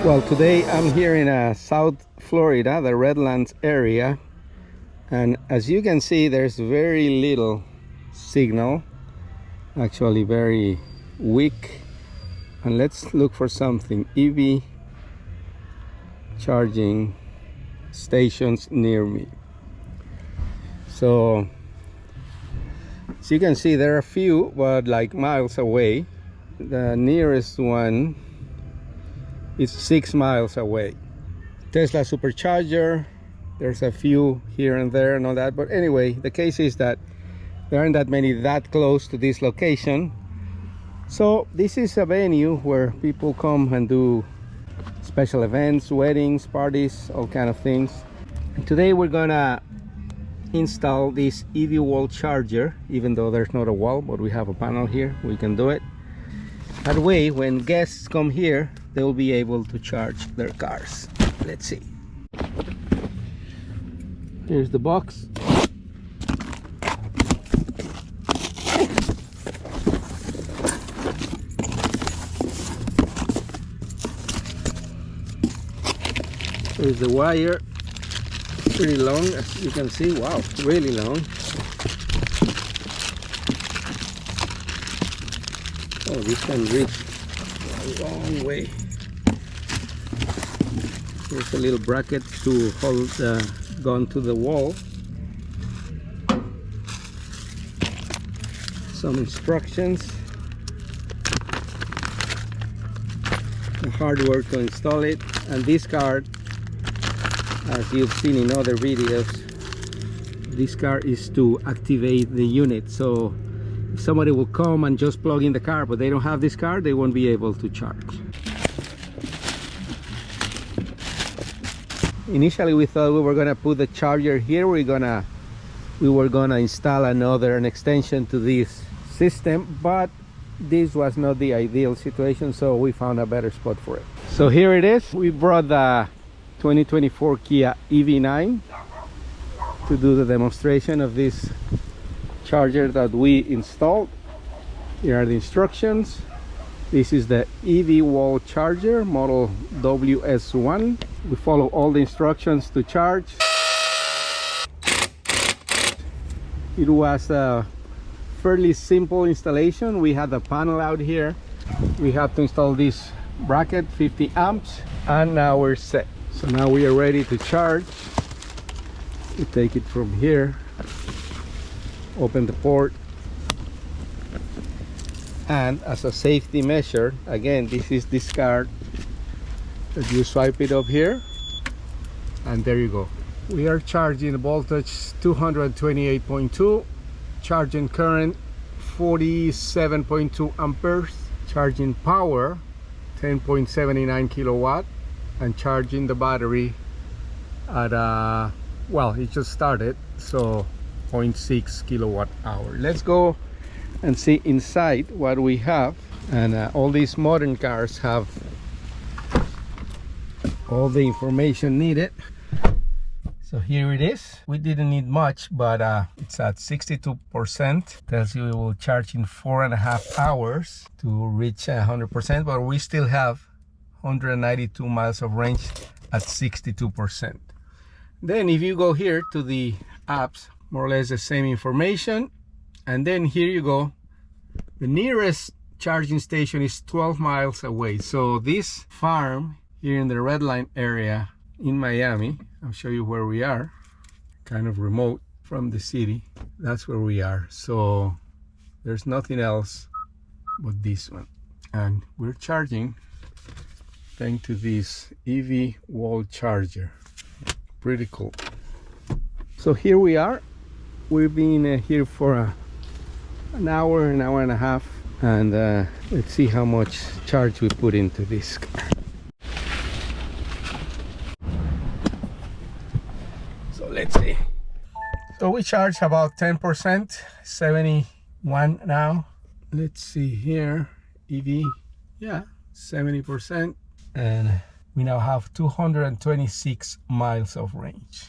Well, today I'm here in South Florida, the Redlands area, and as you can see, there's very little signal, actually very weak. And let's look for something. EV charging stations near me. So as you can see, there are a few, but like miles away. The nearest one is 6 miles away. Tesla supercharger, there's a few here and there and all that, but anyway, the case is that there aren't that many that close to this location. So this is a venue where people come and do special events, weddings, parties, all kind of things. And today we're gonna install this EV wall charger, even though there's not a wall, but we have a panel here, we can do it. That way, when guests come here, they will be able to charge their cars. Let's see. Here's the box. There's the wire. Pretty long, as you can see. Wow, really long. Oh, this can reach a long way. There's a little bracket to hold the gun to the wall. Some instructions. The hardware to install it. And this card, as you've seen in other videos, this card is to activate the unit. So if somebody will come and just plug in the car, but they don't have this card, they won't be able to charge. Initially we thought we were gonna put the charger here. We were gonna install an extension to this system, but this was not the ideal situation, so we found a better spot for it. So here it is. We brought the 2024 Kia EV9 to do the demonstration of this charger that we installed. Here are the instructions. This is the EV wall charger, model WS1. We follow all the instructions to charge. It was a fairly simple installation. We had the panel out here. We have to install this bracket, 50 amps, and now we're set. So now we are ready to charge. We take it from here, open the port, and as a safety measure, again, this is this card that you swipe it up here, and there you go. We are charging the voltage 228.2, charging current 47.2 amperes, charging power 10.79 kilowatt, and charging the battery at well, it just started, so 0.6 kilowatt hour. Let's go and see inside what we have. And all these modern cars have all the information needed. So here it is. We didn't need much, but it's at 62%. Tells you it will charge in 4.5 hours to reach 100%, but we still have 192 miles of range at 62%. Then if you go here to the apps, more or less the same information. And then here you go. The nearest charging station is 12 miles away. So this farm here in the Red Line area in Miami, I'll show you where we are, kind of remote from the city. That's where we are. So there's nothing else but this one. And we're charging thanks to this EV wall charger. Pretty cool. So here we are. We've been here for an hour and a half, and let's see how much charge we put into this car. So let's see. So we charge about 10%, 71 now. Let's see here, EV, yeah, 70%, and we now have 226 miles of range.